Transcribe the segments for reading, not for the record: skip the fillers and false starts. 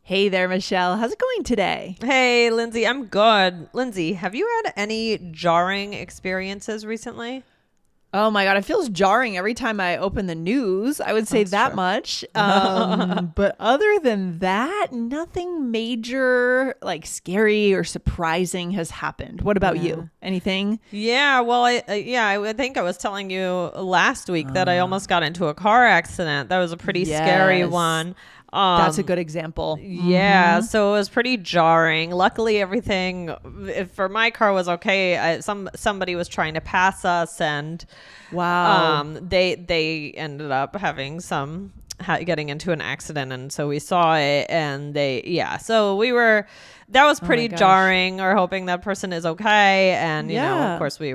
Hey there, Michelle. How's it going today? Hey, Lindsay, I'm good. Lindsay, have you had any jarring experiences recently? Oh my God, it feels jarring every time I open the news. I would say That's that true. much. But other than that, nothing major, like scary or surprising has happened. What about you? Anything? Yeah, well, I think I was telling you last week that I almost got into a car accident. That was a pretty scary Yes. one. That's a good example. Yeah, so it was pretty jarring. Luckily, everything for my car was okay. Somebody was trying to pass us, and Wow. they ended up having getting into an accident, and so we saw it, and so that was Oh my pretty gosh. jarring. Or hoping that person is okay, and of Yeah. course, we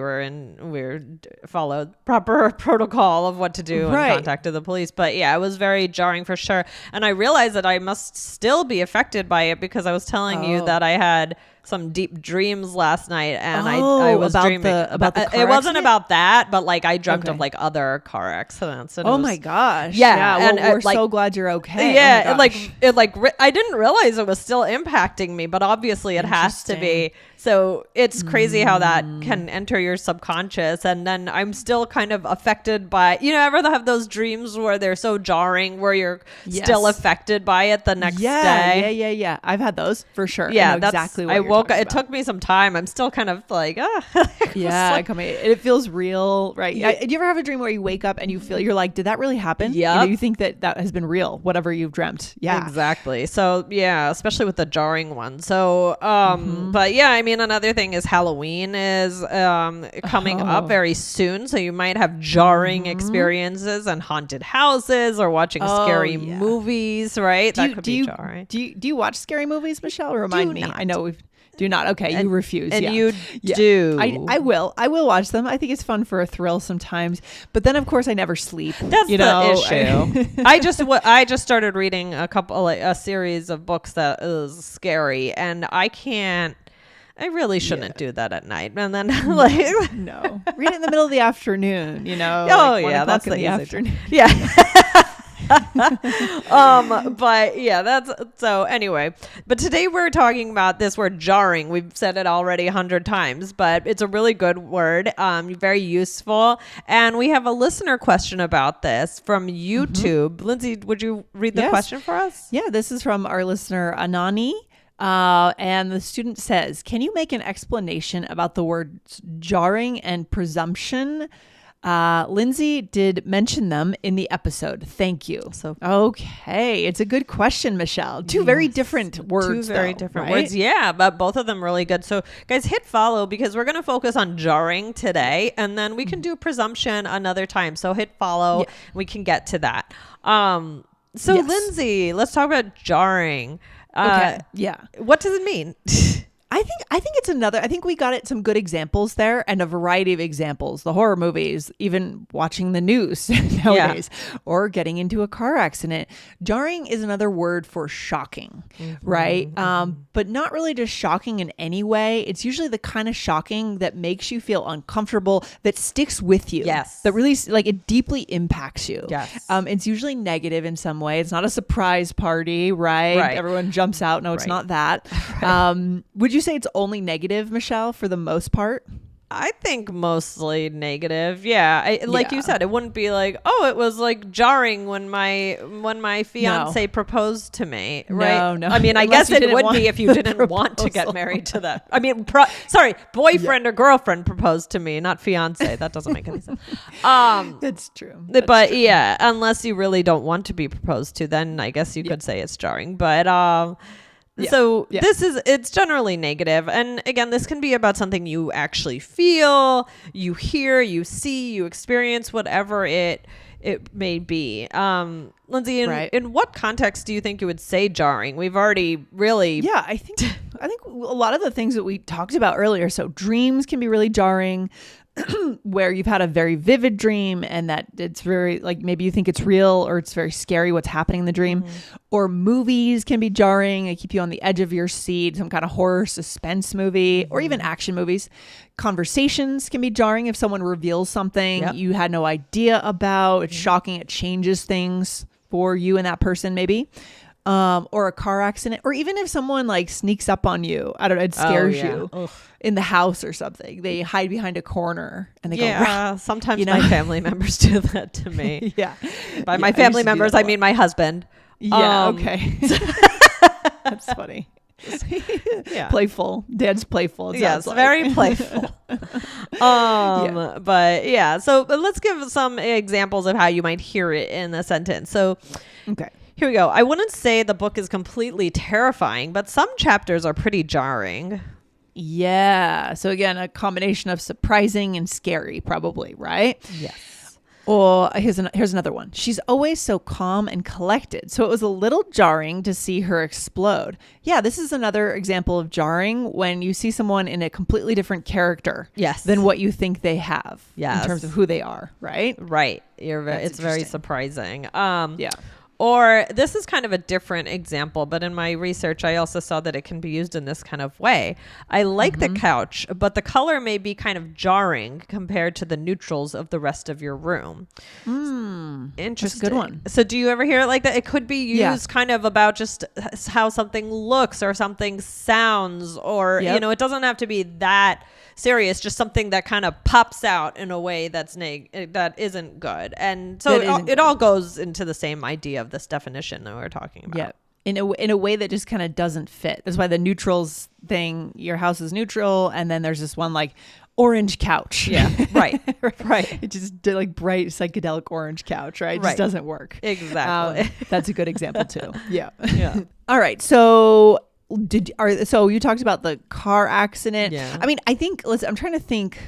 followed proper protocol of what to do and Right. contacted the police. But yeah, it was very jarring for sure. And I realized that I must still be affected by it because I was telling you Oh. that I had some deep dreams last night, and I Oh, was about dreaming the car it wasn't accident? about that, but like I dreamt Okay. of like other car accidents. And Oh my gosh. Yeah, Well, and, we're like, so glad you're okay. yeah, Oh my gosh. I didn't realize it was still impacting me, but obviously it has to be. So it's crazy how that can enter your subconscious, and then I'm still kind of affected by, ever have those dreams where they're so jarring, where you're still Yes. affected by it the next day. Yeah. I've had those for sure. Yeah, I know that's exactly what I you're woke. talking It about. took me some time. I'm still kind of like, Yeah, like, it feels real, right? Yeah. Do you ever have a dream where you wake up and you're like, did that really happen? Yep. You think that has been real, whatever you've dreamt. Yeah. Exactly. So yeah, especially with the jarring one. So but yeah, I mean, another thing is Halloween is coming up very soon, so you might have jarring experiences and haunted houses or watching scary yeah. movies, right? That could be jarring. Do you watch scary movies, Michelle? Remind me. not. I know we've do not. Okay, you refuse. And yeah. you Yeah. do. I will watch them. I think it's fun for a thrill sometimes, but then of course I never sleep. That's the issue. I just started reading a series of books that is scary, and I really shouldn't do that at night. And then like No, read it in the middle of the afternoon. Oh like 1 yeah, o'clock that's in the the easy afternoon. Yeah. But yeah, that's so anyway. But today we're talking about this word jarring. We've said it already 100 times, but it's a really good word. Very useful. And we have a listener question about this from YouTube. Lindsay, would you read the Yes. question for us? Yeah, this is from our listener Anani. And the student says, can you make an explanation about the words jarring and presumption? Lindsay did mention them in the episode. Thank you. So okay, it's a good question, Michelle. Two very different words. Two very though, different right? words. Yeah, but both of them really good. So guys, hit follow because we're going to focus on jarring today, and then we can do presumption another time. So hit follow. Yeah. We can get to that. Yes. Lindsay, let's talk about jarring. Okay. Yeah. What does it mean? I think it's another. I think we got it some good examples there and a variety of examples. The horror movies, even watching the news nowadays, or getting into a car accident. Jarring is another word for shocking, right? But not really just shocking in any way. It's usually the kind of shocking that makes you feel uncomfortable, that sticks with you. Yes. That really it deeply impacts you. Yes. It's usually negative in some way. It's not a surprise party, right? Right. Everyone jumps out. No, it's Right. not that. Would you say it's only negative, Michelle, for the most part? I think mostly negative. Yeah. Like Yeah. you said, it wouldn't be like, oh, it was like jarring when my fiance proposed to me. Right. No. I mean, I Unless guess you it didn't would want be if you the didn't want to get proposal. married to that. I mean, boyfriend or girlfriend proposed to me, not fiance. That doesn't make any sense. That's true. But yeah, unless you really don't want to be proposed to, then I guess you could say it's jarring. But so it's generally negative. And again, this can be about something you actually feel, you hear, you see, you experience, whatever it may be. Lindsay, in what context do you think you would say jarring? We've already really... Yeah, I think a lot of the things that we talked about earlier. So dreams can be really jarring. Where you've had a very vivid dream and that it's very maybe you think it's real or it's very scary what's happening in the dream. Or movies can be jarring. They keep you on the edge of your seat, some kind of horror suspense movie or even action movies. Conversations can be jarring if someone reveals something you had no idea about. It's shocking. It changes things for you and that person maybe. or a car accident, or even if someone like sneaks up on you, I don't know, it scares you in the house or something. They hide behind a corner and they go, Rah! Sometimes my family members do that to me. By my family members, I mean my husband. Okay. That's funny. Playful. Dad's playful. Yes, like. Very playful. But so let's give some examples of how you might hear it in a sentence. So, okay. Here we go. I wouldn't say the book is completely terrifying, but some chapters are pretty jarring. Yeah. So again, a combination of surprising and scary, probably, right? Yes. Or here's another one. She's always so calm and collected. So it was a little jarring to see her explode. Yeah, this is another example of jarring when you see someone in a completely different character than what you think they have in terms of who they are, right? Right. It's very surprising. Or this is kind of a different example, but in my research, I also saw that it can be used in this kind of way. I like the couch, but the color may be kind of jarring compared to the neutrals of the rest of your room. Interesting. That's a good one. So do you ever hear it like that? It could be used kind of about just how something looks or something sounds, or, it doesn't have to be that serious, just something that kind of pops out in a way that isn't good. And so it all goes into the same idea of this definition that we're talking about. Yeah. In a way that just kind of doesn't fit. That's why the neutrals thing, your house is neutral, and then there's this one like orange couch. Yeah. Right. Right. It just like bright psychedelic orange couch, right? It just doesn't work. Exactly. That's a good example too. Yeah. All right. So so you talked about the car accident. Yeah. I mean, I'm trying to think.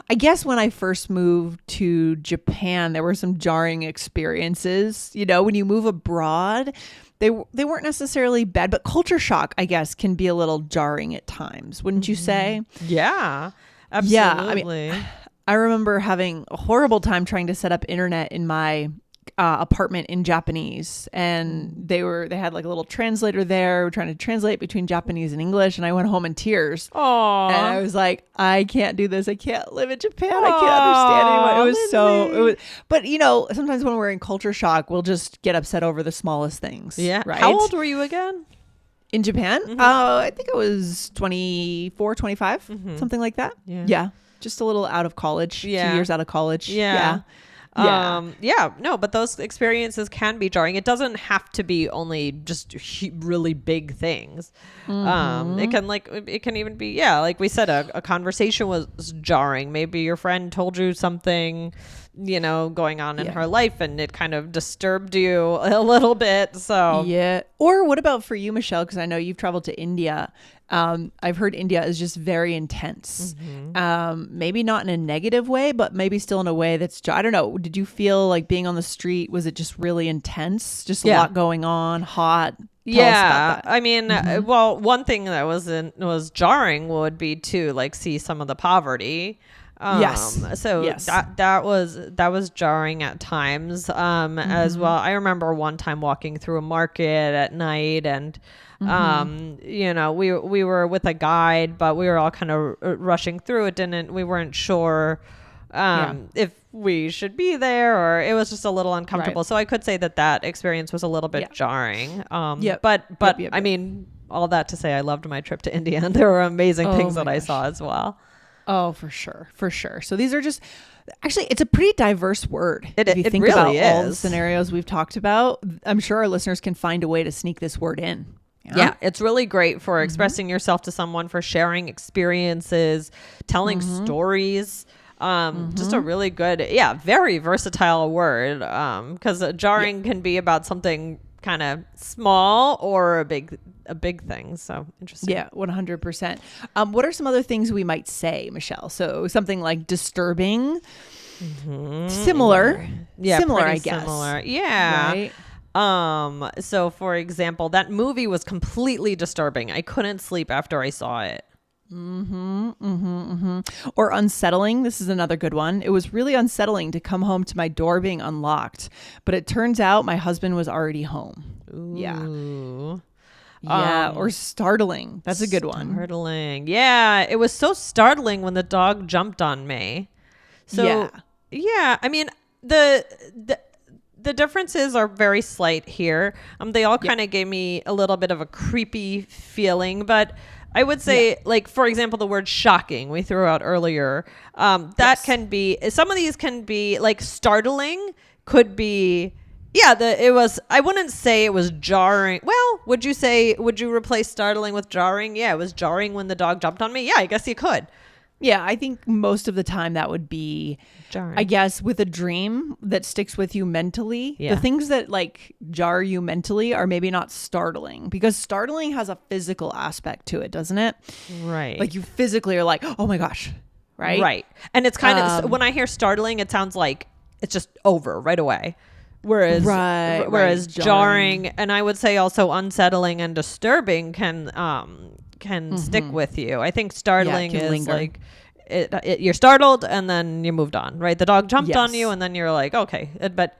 I guess when I first moved to Japan, there were some jarring experiences. When you move abroad, they weren't necessarily bad, but culture shock, I guess, can be a little jarring at times. Wouldn't you say? Yeah, absolutely. Yeah. I remember having a horrible time trying to set up internet in my apartment in Japanese, and they had like a little translator there trying to translate between Japanese and English, and I went home in tears. Aww. And I was like, I can't do this. I can't live in Japan. I can't understand anyone. But sometimes when we're in culture shock, we'll just get upset over the smallest things. Yeah. Right? How old were you again? In Japan? I think I was 24, 25, something like that. Yeah. Just a little out of college. 2 years out of college. Yeah. No, but those experiences can be jarring. It doesn't have to be only just really big things. It can even be, like we said, a conversation was jarring. Maybe your friend told you something, going on in her life, and it kind of disturbed you a little bit. So or what about for you, Michelle? Because I know you've traveled to India. I've heard India is just very intense. Maybe not in a negative way, but maybe still in a way that's, I don't know. Did you feel like being on the street, was it just really intense? Just a lot going on, hot? Tell us about that. I mean, well, one thing that was jarring would be to like see some of the poverty. That was jarring at times as well. I remember one time walking through a market at night, and we were with a guide, but we were all kind of rushing through it. We weren't sure if we should be there, or it was just a little uncomfortable. So I could say that experience was a little bit jarring. But I mean, all that to say, I loved my trip to India, and there were amazing things that I saw as well. Oh, for sure. For sure. So these are just, actually, it's a pretty diverse word. If you think about all the scenarios we've talked about, I'm sure our listeners can find a way to sneak this word in. Yeah, it's really great for expressing yourself to someone, for sharing experiences, telling stories. Just a really good, very versatile word. Because jarring can be about something kind of small or a big thing. So interesting. Yeah, 100%. What are some other things we might say, Michelle? So something like disturbing, similar. Yeah, similar, I guess. Similar. Yeah. Right? So for example, that movie was completely disturbing. I couldn't sleep after I saw it. Or unsettling. This is another good one. It was really unsettling to come home to my door being unlocked, but it turns out my husband was already home. Ooh. Or startling. That's a good one. Startling. Yeah. It was so startling when the dog jumped on me. So I mean, the the differences are very slight here. They all kind of gave me a little bit of a creepy feeling, but I would say, like, for example, the word shocking we threw out earlier, that can be, some of these can be like startling, could be, I wouldn't say it was jarring. Well, would you replace startling with jarring? Yeah, it was jarring when the dog jumped on me. Yeah, I guess you could. Yeah, I think most of the time that would be jarring. I guess with a dream that sticks with you mentally, the things that like jar you mentally are maybe not startling, because startling has a physical aspect to it, doesn't it? Right. Like you physically are like, oh my gosh, right? Right. And it's kind of, when I hear startling, it sounds like it's just over right away. Whereas jarring, and I would say also unsettling and disturbing can stick with you. I think startling is linger. Like you're startled and then you moved on, right? The dog jumped on you and then you're like, okay, but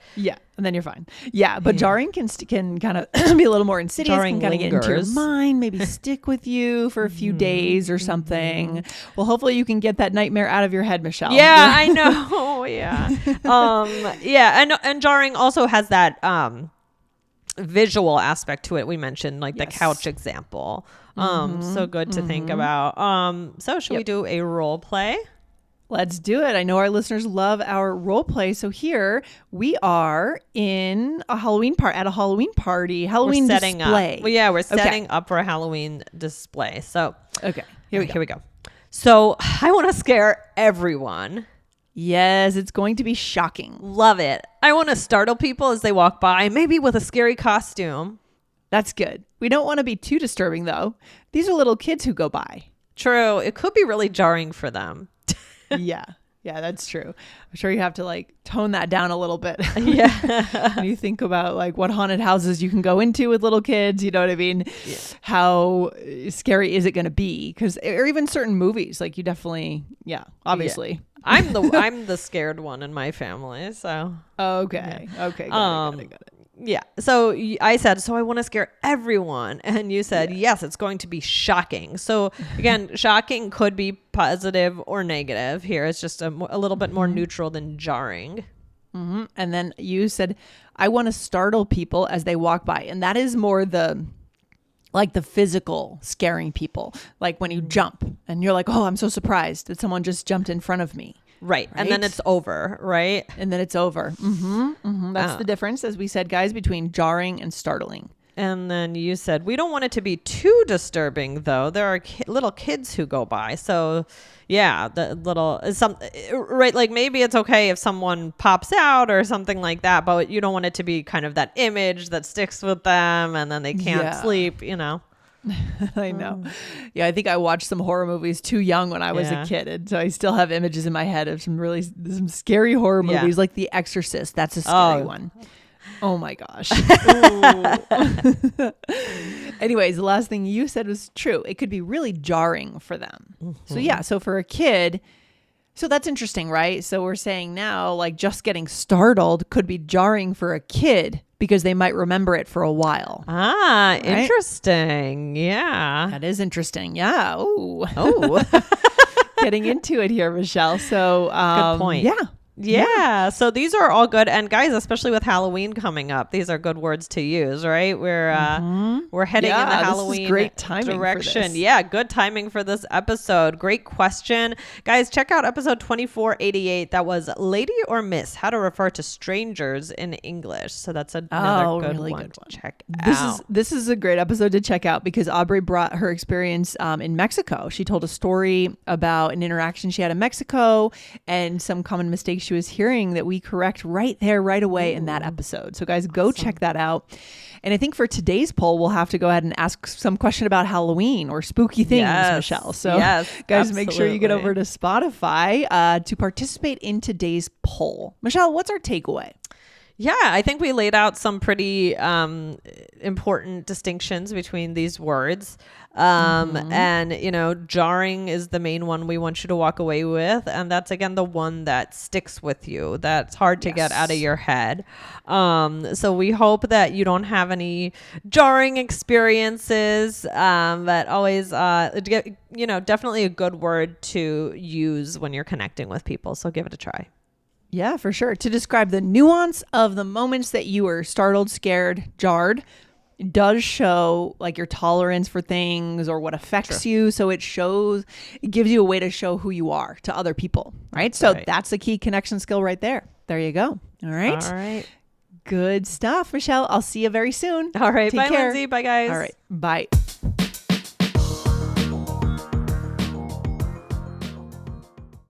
and then you're fine. Yeah, but jarring can kind of be a little more insidious. Jarring can kind of get into your mind, maybe stick with you for a few days or something. Well, hopefully you can get that nightmare out of your head, Michelle. Yeah, I know. And jarring also has that visual aspect to it. We mentioned like the couch example. So good to think about. So should we do a role play? Let's do it. I know our listeners love our role play. So here we are in a Halloween party, Halloween display. Well, yeah, we're setting up for a Halloween display. So here we go. So I want to scare everyone. Yes, it's going to be shocking. Love it. I want to startle people as they walk by, maybe with a scary costume. That's good. We don't want to be too disturbing, though. These are little kids who go by. True. It could be really jarring for them. Yeah, that's true. I'm sure you have to like tone that down a little bit. Yeah. When you think about like what haunted houses you can go into with little kids, you know what I mean? Yeah. How scary is it going to be? Or even certain movies, like you definitely, obviously. Yeah. I'm the scared one in my family, so. Okay. Okay. Got it. Yeah. So I said, so I want to scare everyone. And you said, yes, it's going to be shocking. So again, shocking could be positive or negative. Here it's just a little bit more neutral than jarring. Mm-hmm. And then you said, I want to startle people as they walk by. And that is more the physical scaring people. Like when you jump and you're like, oh, I'm so surprised that someone just jumped in front of me. Right. And then it's over, right? And then it's over. That's the difference, as we said, guys, between jarring and startling. And then you said, we don't want it to be too disturbing, though. There are little kids who go by. So, yeah, right? Like maybe it's okay if someone pops out or something like that, but you don't want it to be kind of that image that sticks with them and then they can't sleep, you know? I know. Yeah, I think I watched some horror movies too young when I was a kid, and so I still have images in my head of some scary horror movies like The Exorcist. That's a scary one. Oh my gosh. Anyways, the last thing you said was true. It could be really jarring for them. So for a kid, so that's interesting, right? So we're saying now, like, just getting startled could be jarring for a kid because they might remember it for a while. Right? Interesting. Yeah. That is interesting. Yeah. Oh. Getting into it here, Michelle. So, good point. Yeah. So these are all good. And guys, especially with Halloween coming up, these are good words to use, right? We're heading in the Halloween great timing direction. For this. Yeah. Good timing for this episode. Great question. Guys, check out episode 2488. That was Lady or Miss, how to refer to strangers in English. So that's another good one to check out. This is a great episode to check out because Aubrey brought her experience in Mexico. She told a story about an interaction she had in Mexico and some common mistakes she was hearing that we correct right away in that episode. So guys, go check that out. And I think for today's poll, we'll have to go ahead and ask some question about Halloween or spooky things, Michelle. So guys, make sure you get over to Spotify to participate in today's poll. Michelle, what's our takeaway? Yeah, I think we laid out some pretty important distinctions between these words. And, jarring is the main one we want you to walk away with. And that's, again, the one that sticks with you. That's hard to get out of your head. So we hope that you don't have any jarring experiences, but always, definitely a good word to use when you're connecting with people. So give it a try. Yeah, for sure. To describe the nuance of the moments that you were startled, scared, jarred, it does show like your tolerance for things or what affects you. So it gives you a way to show who you are to other people, right? So that's a key connection skill right there. There you go. All right. All right. Good stuff, Michelle. I'll see you very soon. All right. Take Bye, care. Lindsay. Bye, guys. All right. Bye.